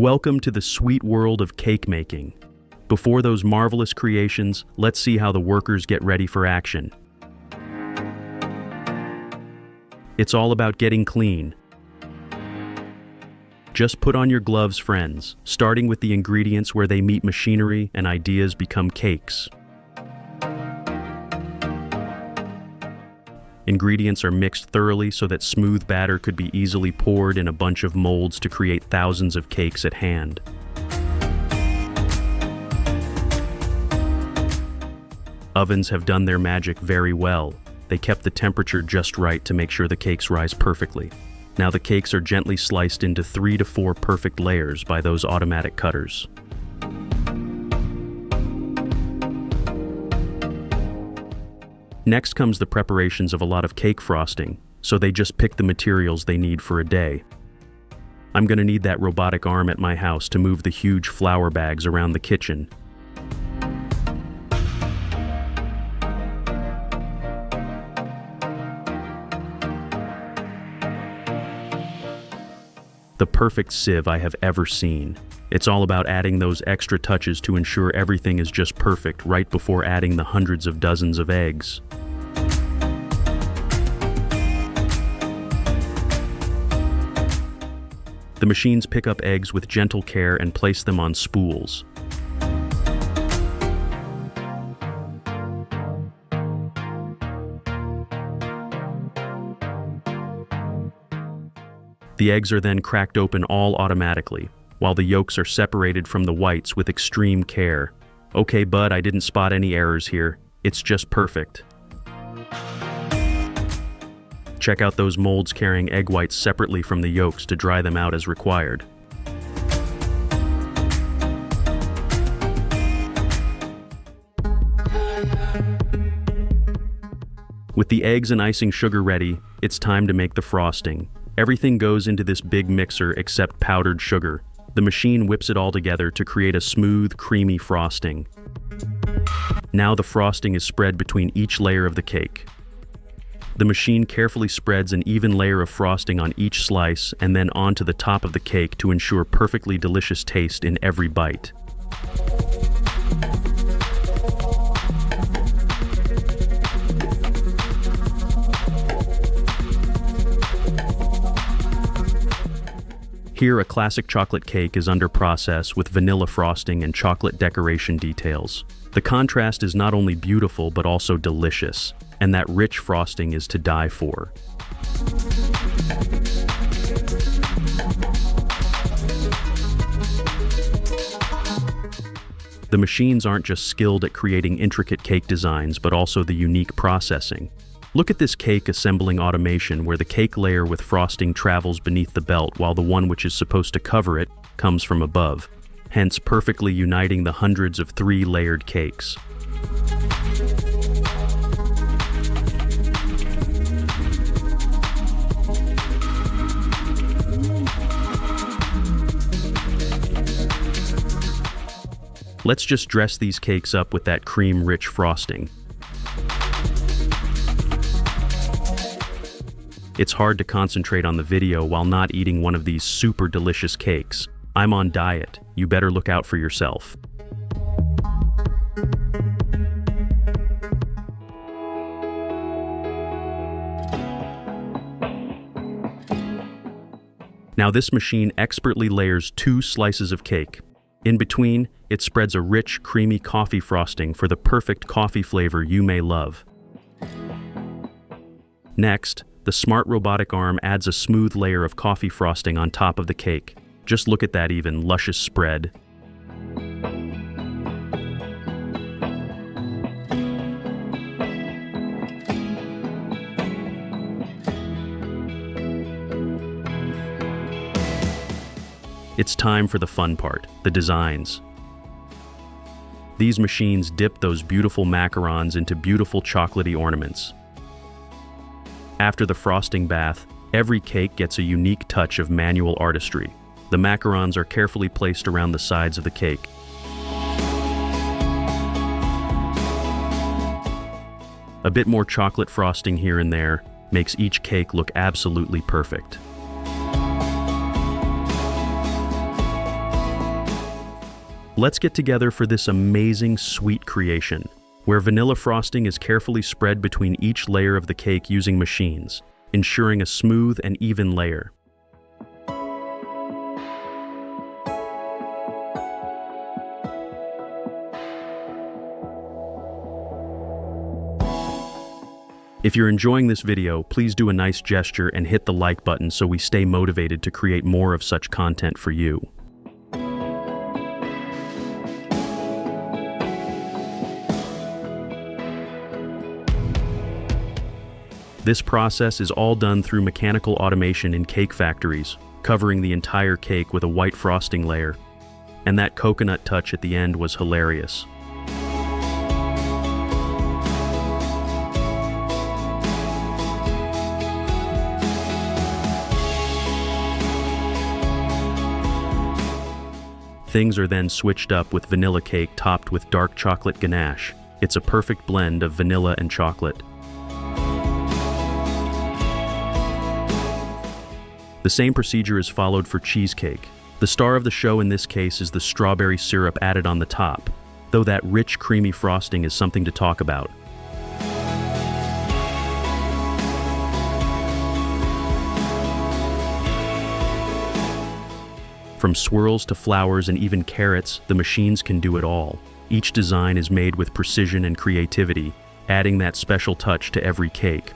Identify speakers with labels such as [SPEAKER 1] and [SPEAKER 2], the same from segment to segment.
[SPEAKER 1] Welcome to the sweet world of cake making. Before those marvelous creations, let's see how the workers get ready for action. It's all about getting clean. Just put on your gloves, friends, starting with the ingredients where they meet machinery and ideas become cakes. Ingredients are mixed thoroughly so that smooth batter could be easily poured in a bunch of molds to create thousands of cakes at hand. Ovens have done their magic very well. They kept the temperature just right to make sure the cakes rise perfectly. Now the cakes are gently sliced into 3 to 4 perfect layers by those automatic cutters. Next comes the preparations of a lot of cake frosting, so they just pick the materials they need for a day. I'm going to need that robotic arm at my house to move the huge flour bags around the kitchen. The perfect sieve I have ever seen. It's all about adding those extra touches to ensure everything is just perfect right before adding the hundreds of dozens of eggs. The machines pick up eggs with gentle care and place them on spools. The eggs are then cracked open all automatically, while the yolks are separated from the whites with extreme care. Okay, bud, I didn't spot any errors here. It's just perfect. Check out those molds carrying egg whites separately from the yolks to dry them out as required. With the eggs and icing sugar ready, it's time to make the frosting. Everything goes into this big mixer except powdered sugar. The machine whips it all together to create a smooth, creamy frosting. Now the frosting is spread between each layer of the cake. The machine carefully spreads an even layer of frosting on each slice and then onto the top of the cake to ensure perfectly delicious taste in every bite. Here, a classic chocolate cake is under process with vanilla frosting and chocolate decoration details. The contrast is not only beautiful but also delicious, and that rich frosting is to die for. The machines aren't just skilled at creating intricate cake designs but also the unique processing. Look at this cake assembling automation where the cake layer with frosting travels beneath the belt while the one which is supposed to cover it comes from above, hence perfectly uniting the hundreds of 3-layered cakes. Let's just dress these cakes up with that cream-rich frosting. It's hard to concentrate on the video while not eating one of these super delicious cakes. I'm on diet. You better look out for yourself. Now this machine expertly layers 2 slices of cake. In between, it spreads a rich, creamy coffee frosting for the perfect coffee flavor you may love. Next, the smart robotic arm adds a smooth layer of coffee frosting on top of the cake. Just look at that even luscious spread. It's time for the fun part, the designs. These machines dip those beautiful macarons into beautiful chocolatey ornaments. After the frosting bath, every cake gets a unique touch of manual artistry. The macarons are carefully placed around the sides of the cake. A bit more chocolate frosting here and there makes each cake look absolutely perfect. Let's get together for this amazing sweet creation, where vanilla frosting is carefully spread between each layer of the cake using machines, ensuring a smooth and even layer. If you're enjoying this video, please do a nice gesture and hit the like button so we stay motivated to create more of such content for you. This process is all done through mechanical automation in cake factories, covering the entire cake with a white frosting layer. And that coconut touch at the end was hilarious. Things are then switched up with vanilla cake topped with dark chocolate ganache. It's a perfect blend of vanilla and chocolate. The same procedure is followed for cheesecake. The star of the show in this case is the strawberry syrup added on the top, though that rich, creamy frosting is something to talk about. From swirls to flowers and even carrots, the machines can do it all. Each design is made with precision and creativity, adding that special touch to every cake.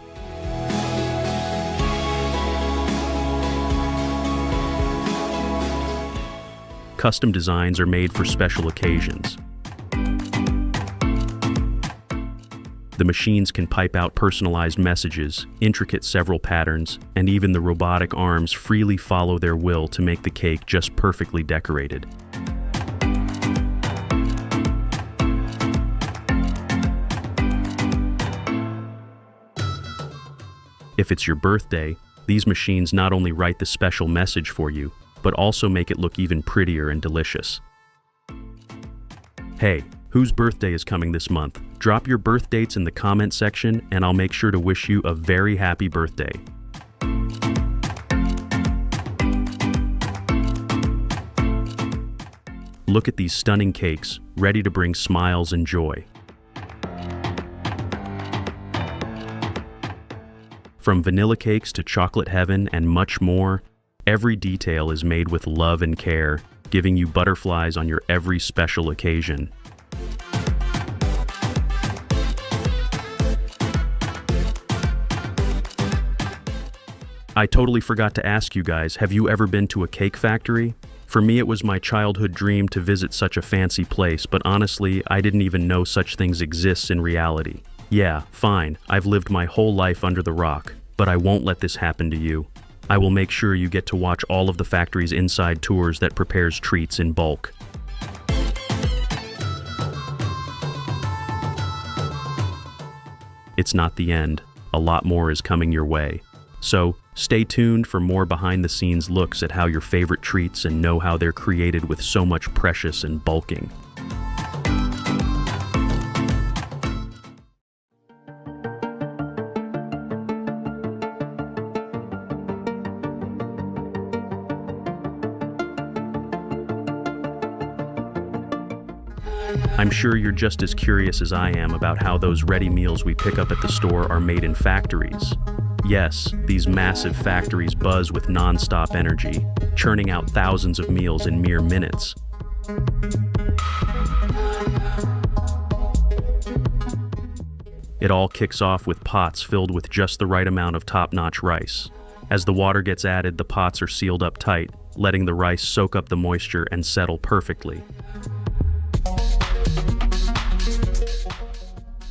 [SPEAKER 1] Custom designs are made for special occasions. The machines can pipe out personalized messages, intricate several patterns, and even the robotic arms freely follow their will to make the cake just perfectly decorated. If it's your birthday, these machines not only write the special message for you, but also make it look even prettier and delicious. Hey, whose birthday is coming this month? Drop your birth dates in the comment section and I'll make sure to wish you a very happy birthday. Look at these stunning cakes, ready to bring smiles and joy. From vanilla cakes to chocolate heaven and much more, every detail is made with love and care, giving you butterflies on your every special occasion. I totally forgot to ask you guys, have you ever been to a cake factory? For me, it was my childhood dream to visit such a fancy place, but honestly, I didn't even know such things exist in reality. Yeah, fine, I've lived my whole life under the rock, but I won't let this happen to you. I will make sure you get to watch all of the factory's inside tours that prepares treats in bulk. It's not the end. A lot more is coming your way. So, stay tuned for more behind-the-scenes looks at how your favorite treats and know how they're created with so much precious and bulking. I'm sure you're just as curious as I am about how those ready meals we pick up at the store are made in factories. Yes, these massive factories buzz with non-stop energy, churning out thousands of meals in mere minutes. It all kicks off with pots filled with just the right amount of top-notch rice. As the water gets added, the pots are sealed up tight, letting the rice soak up the moisture and settle perfectly.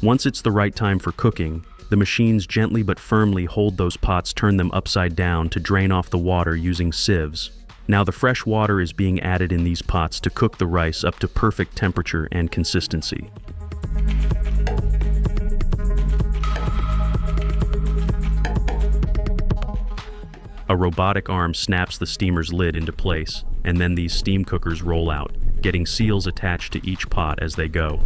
[SPEAKER 1] Once it's the right time for cooking, the machines gently but firmly hold those pots, turn them upside down to drain off the water using sieves. Now the fresh water is being added in these pots to cook the rice up to perfect temperature and consistency. A robotic arm snaps the steamer's lid into place, and then these steam cookers roll out, getting seals attached to each pot as they go.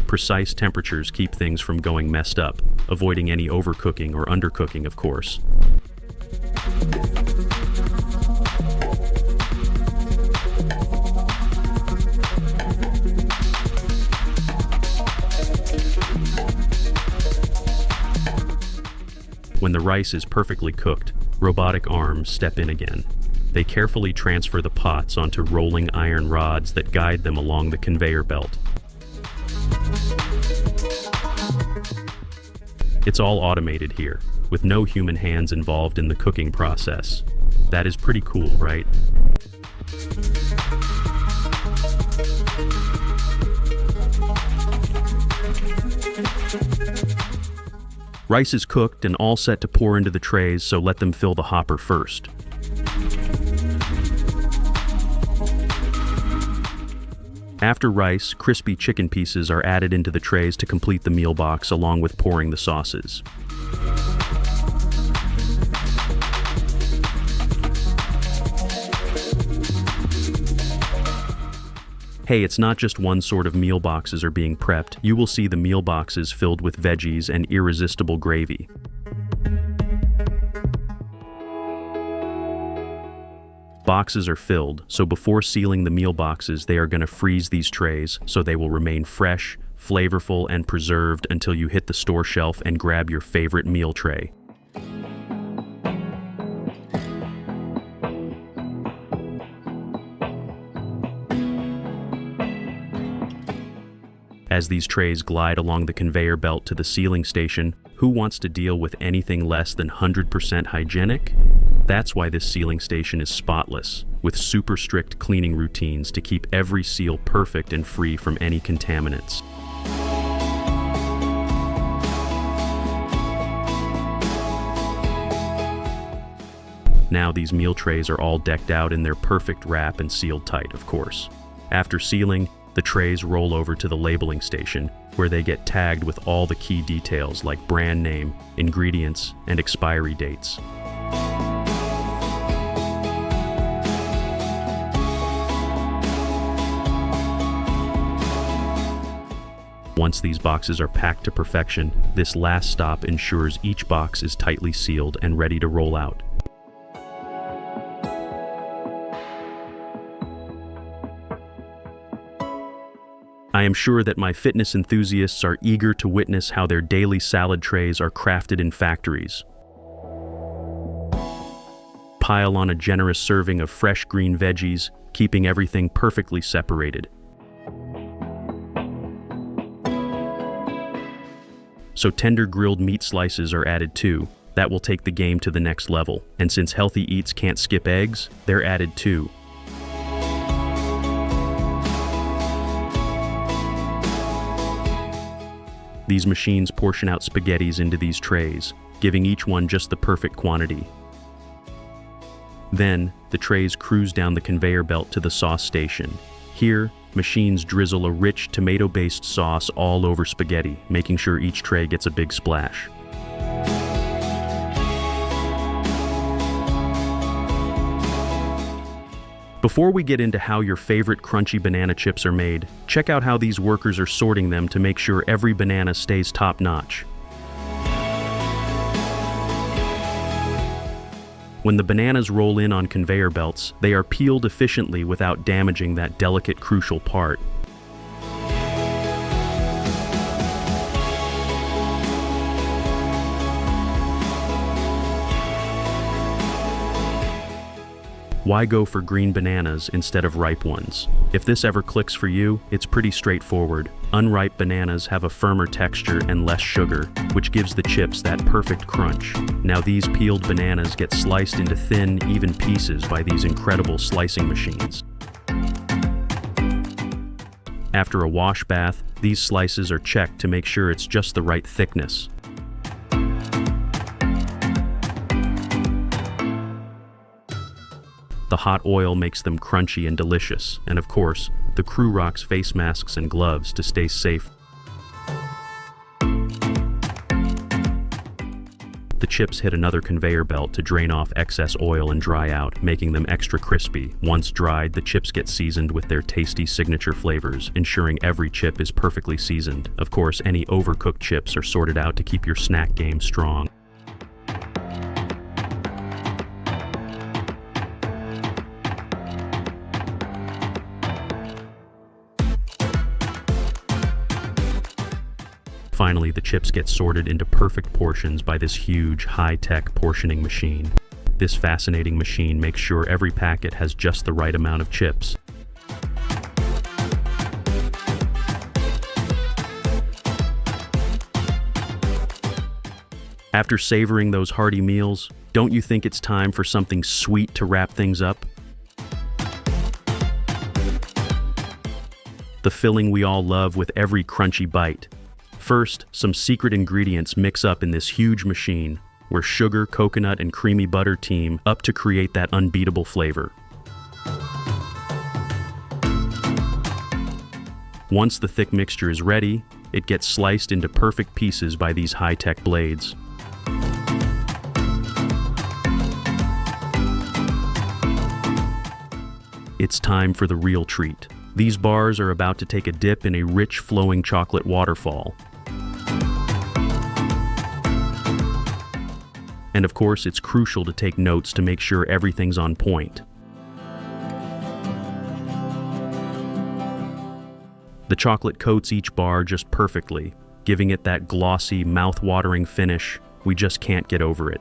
[SPEAKER 1] Precise temperatures keep things from going messed up, avoiding any overcooking or undercooking, of course. the rice is perfectly cooked, robotic arms step in again. They carefully transfer the pots onto rolling iron rods that guide them along the conveyor belt. It's all automated here, with no human hands involved in the cooking process. That is pretty cool, right? Rice is cooked and all set to pour into the trays, so let them fill the hopper first. After rice, crispy chicken pieces are added into the trays to complete the meal box along with pouring the sauces. Hey, it's not just one sort of meal boxes are being prepped. You will see the meal boxes filled with veggies and irresistible gravy. Boxes are filled, so before sealing the meal boxes, they are going to freeze these trays so they will remain fresh, flavorful, and preserved until you hit the store shelf and grab your favorite meal tray. As these trays glide along the conveyor belt to the sealing station, who wants to deal with anything less than 100% hygienic? That's why this sealing station is spotless, with super strict cleaning routines to keep every seal perfect and free from any contaminants. Now these meal trays are all decked out in their perfect wrap and sealed tight, of course. After sealing, the trays roll over to the labeling station, where they get tagged with all the key details like brand name, ingredients, and expiry dates. Once these boxes are packed to perfection, this last stop ensures each box is tightly sealed and ready to roll out. I am sure that my fitness enthusiasts are eager to witness how their daily salad trays are crafted in factories. Pile on a generous serving of fresh green veggies, keeping everything perfectly separated. So tender grilled meat slices are added too. That will take the game to the next level. And since healthy eats can't skip eggs, they're added too. These machines portion out spaghettis into these trays, giving each one just the perfect quantity. Then, the trays cruise down the conveyor belt to the sauce station. Here, machines drizzle a rich tomato-based sauce all over spaghetti, making sure each tray gets a big splash. Before we get into how your favorite crunchy banana chips are made, check out how these workers are sorting them to make sure every banana stays top-notch. When the bananas roll in on conveyor belts, they are peeled efficiently without damaging that delicate, crucial part. Why go for green bananas instead of ripe ones? If this ever clicks for you, it's pretty straightforward. Unripe bananas have a firmer texture and less sugar, which gives the chips that perfect crunch. Now these peeled bananas get sliced into thin, even pieces by these incredible slicing machines. After a wash bath, these slices are checked to make sure it's just the right thickness. The hot oil makes them crunchy and delicious, and of course, the crew rocks face masks and gloves to stay safe. The chips hit another conveyor belt to drain off excess oil and dry out, making them extra crispy. Once dried, the chips get seasoned with their tasty signature flavors, ensuring every chip is perfectly seasoned. Of course, any overcooked chips are sorted out to keep your snack game strong. Finally, the chips get sorted into perfect portions by this huge, high-tech portioning machine. This fascinating machine makes sure every packet has just the right amount of chips. After savoring those hearty meals, don't you think it's time for something sweet to wrap things up? The filling we all love with every crunchy bite. First, some secret ingredients mix up in this huge machine, where sugar, coconut, and creamy butter team up to create that unbeatable flavor. Once the thick mixture is ready, it gets sliced into perfect pieces by these high-tech blades. It's time for the real treat. These bars are about to take a dip in a rich, flowing chocolate waterfall. And of course, it's crucial to take notes to make sure everything's on point. The chocolate coats each bar just perfectly, giving it that glossy, mouth-watering finish. We just can't get over it.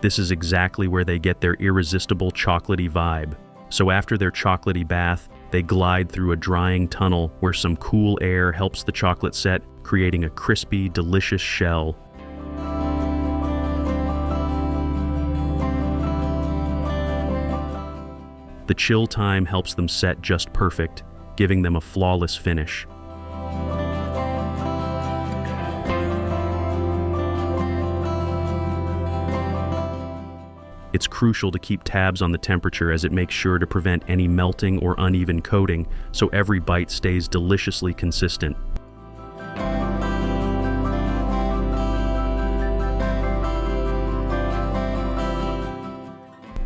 [SPEAKER 1] This is exactly where they get their irresistible chocolatey vibe. So after their chocolatey bath, they glide through a drying tunnel where some cool air helps the chocolate set, creating a crispy, delicious shell. The chill time helps them set just perfect, giving them a flawless finish. It's crucial to keep tabs on the temperature as it makes sure to prevent any melting or uneven coating, so every bite stays deliciously consistent.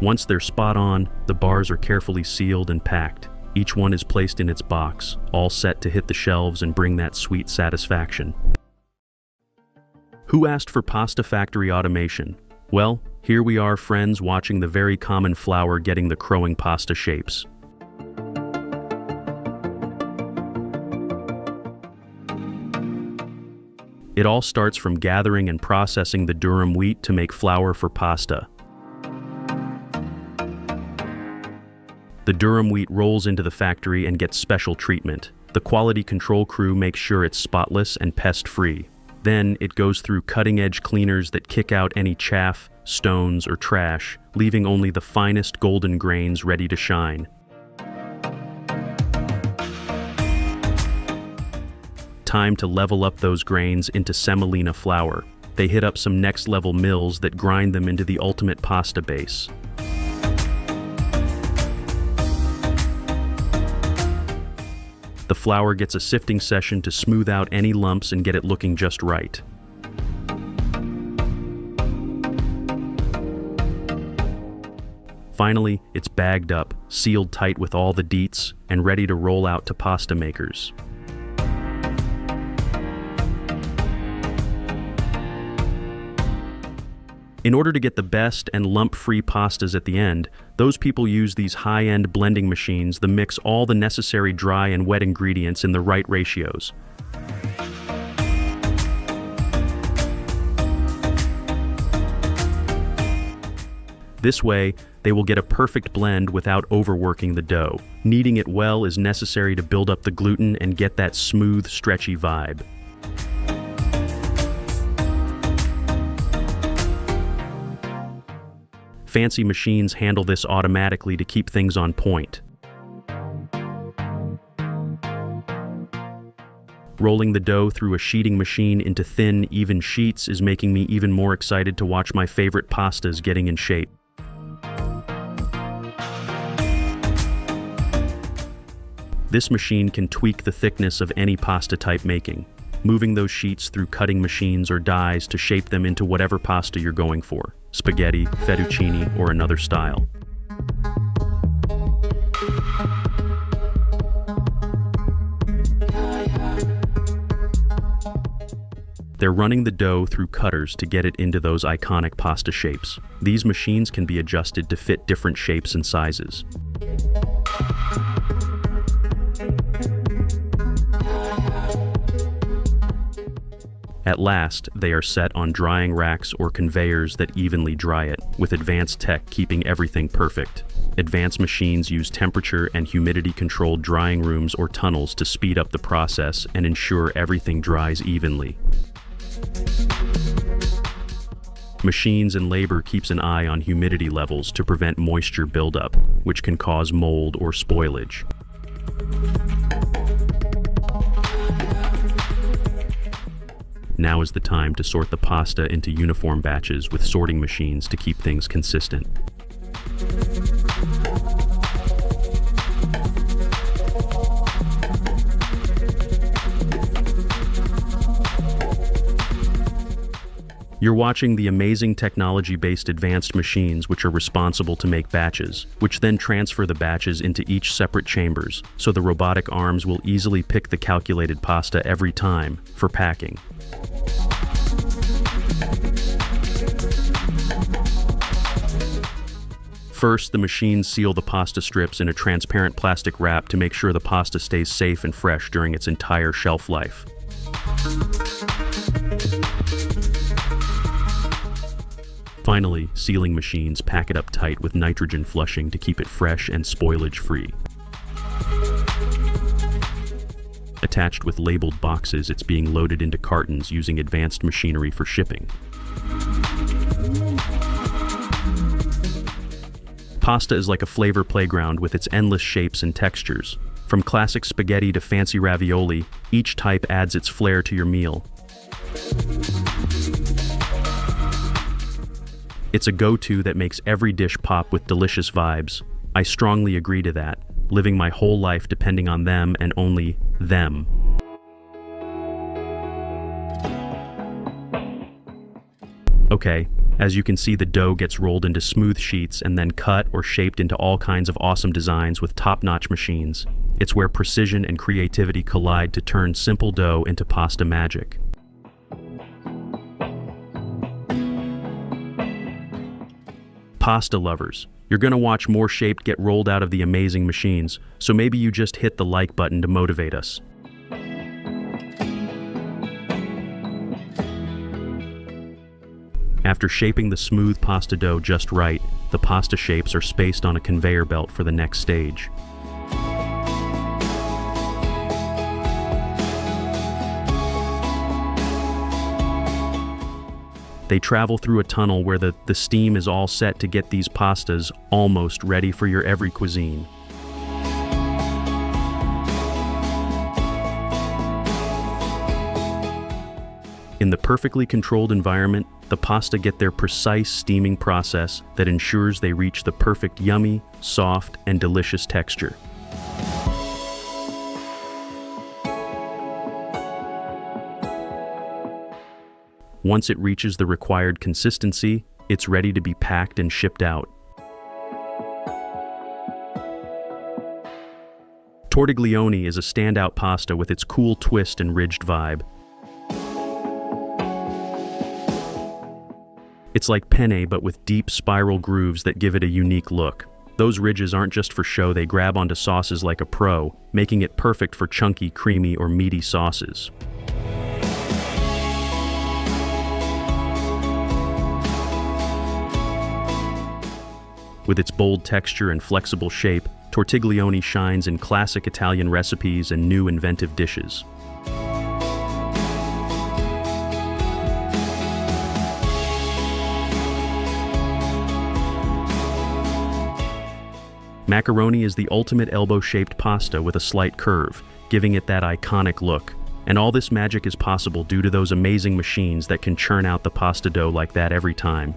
[SPEAKER 1] Once they're spot on, the bars are carefully sealed and packed. Each one is placed in its box, all set to hit the shelves and bring that sweet satisfaction. Who asked for pasta factory automation? Well, here we are, friends, watching the very common flour getting the crowing pasta shapes. It all starts from gathering and processing the durum wheat to make flour for pasta. The durum wheat rolls into the factory and gets special treatment. The quality control crew makes sure it's spotless and pest-free. Then it goes through cutting-edge cleaners that kick out any chaff, stones, or trash, leaving only the finest golden grains ready to shine. Time to level up those grains into semolina flour. They hit up some next-level mills that grind them into the ultimate pasta base. The flour gets a sifting session to smooth out any lumps and get it looking just right. Finally, it's bagged up, sealed tight with all the deets, and ready to roll out to pasta makers. In order to get the best and lump-free pastas at the end, those people use these high-end blending machines that mix all the necessary dry and wet ingredients in the right ratios. This way, they will get a perfect blend without overworking the dough. Kneading it well is necessary to build up the gluten and get that smooth, stretchy vibe. Fancy machines handle this automatically to keep things on point. Rolling the dough through a sheeting machine into thin, even sheets is making me even more excited to watch my favorite pastas getting in shape. This machine can tweak the thickness of any pasta type making, moving those sheets through cutting machines or dies to shape them into whatever pasta you're going for: spaghetti, fettuccine, or another style. They're running the dough through cutters to get it into those iconic pasta shapes. These machines can be adjusted to fit different shapes and sizes. At last, they are set on drying racks or conveyors that evenly dry it, with advanced tech keeping everything perfect. Advanced machines use temperature and humidity-controlled drying rooms or tunnels to speed up the process and ensure everything dries evenly. Machines and labor keeps an eye on humidity levels to prevent moisture buildup, which can cause mold or spoilage. Now is the time to sort the pasta into uniform batches with sorting machines to keep things consistent. You're watching the amazing technology-based advanced machines which are responsible to make batches, which then transfer the batches into each separate chambers, so the robotic arms will easily pick the calculated pasta every time for packing. First, the machines seal the pasta strips in a transparent plastic wrap to make sure the pasta stays safe and fresh during its entire shelf life. Finally, sealing machines pack it up tight with nitrogen flushing to keep it fresh and spoilage-free. Attached with labeled boxes, it's being loaded into cartons using advanced machinery for shipping. Pasta is like a flavor playground with its endless shapes and textures. From classic spaghetti to fancy ravioli, each type adds its flair to your meal. It's a go-to that makes every dish pop with delicious vibes. I strongly agree to that, living my whole life depending on them and only them. Okay, as you can see, the dough gets rolled into smooth sheets and then cut or shaped into all kinds of awesome designs with top-notch machines. It's where precision and creativity collide to turn simple dough into pasta magic. Pasta lovers, you're gonna watch more shaped get rolled out of the amazing machines, so maybe you just hit the like button to motivate us. After shaping the smooth pasta dough just right, the pasta shapes are spaced on a conveyor belt for the next stage. They travel through a tunnel where the steam is all set to get these pastas almost ready for your every cuisine. In the perfectly controlled environment, the pasta get their precise steaming process that ensures they reach the perfect yummy, soft, and delicious texture. Once it reaches the required consistency, it's ready to be packed and shipped out. Tortiglione is a standout pasta with its cool twist and ridged vibe. It's like penne but with deep spiral grooves that give it a unique look. Those ridges aren't just for show, they grab onto sauces like a pro, making it perfect for chunky, creamy, or meaty sauces. With its bold texture and flexible shape, tortiglione shines in classic Italian recipes and new inventive dishes. Macaroni is the ultimate elbow-shaped pasta with a slight curve, giving it that iconic look. And all this magic is possible due to those amazing machines that can churn out the pasta dough like that every time.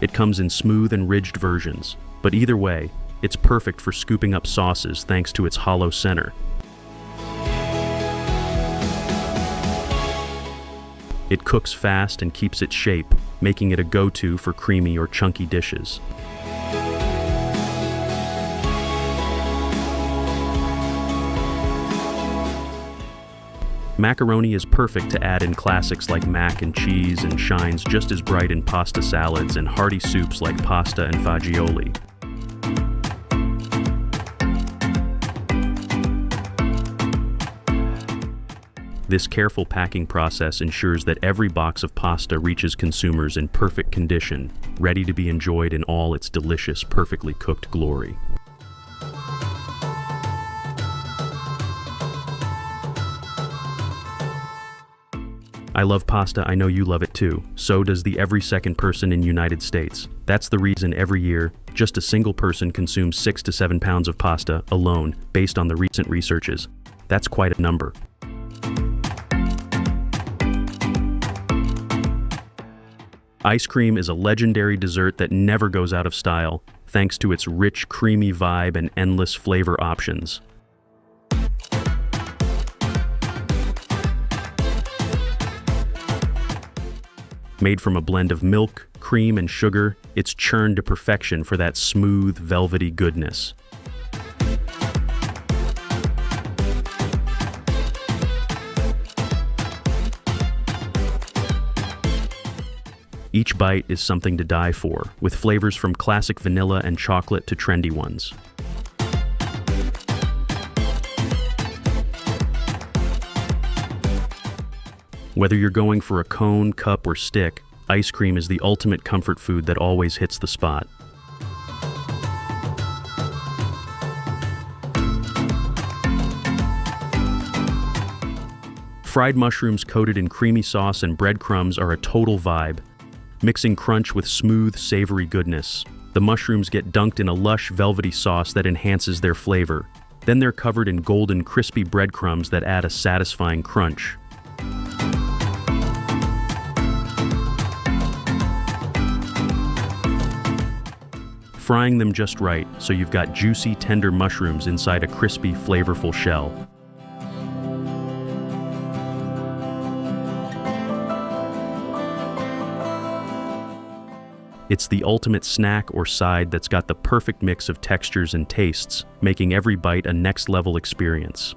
[SPEAKER 1] It comes in smooth and ridged versions, but either way, it's perfect for scooping up sauces thanks to its hollow center. It cooks fast and keeps its shape, making it a go-to for creamy or chunky dishes. Macaroni is perfect to add in classics like mac and cheese and shines just as bright in pasta salads and hearty soups like pasta and fagioli. This careful packing process ensures that every box of pasta reaches consumers in perfect condition, ready to be enjoyed in all its delicious, perfectly cooked glory. I love pasta, I know you love it too. So does the every second person in the United States. That's the reason every year, just a single person consumes 6 to 7 pounds of pasta alone, based on the recent researches. That's quite a number. Ice cream is a legendary dessert that never goes out of style, thanks to its rich, creamy vibe and endless flavor options. Made from a blend of milk, cream, and sugar, it's churned to perfection for that smooth, velvety goodness. Each bite is something to die for, with flavors from classic vanilla and chocolate to trendy ones. Whether you're going for a cone, cup, or stick, ice cream is the ultimate comfort food that always hits the spot. Fried mushrooms coated in creamy sauce and breadcrumbs are a total vibe, mixing crunch with smooth, savory goodness. The mushrooms get dunked in a lush, velvety sauce that enhances their flavor. Then they're covered in golden, crispy breadcrumbs that add a satisfying crunch. Frying them just right, so you've got juicy, tender mushrooms inside a crispy, flavorful shell. It's the ultimate snack or side that's got the perfect mix of textures and tastes, making every bite a next-level experience.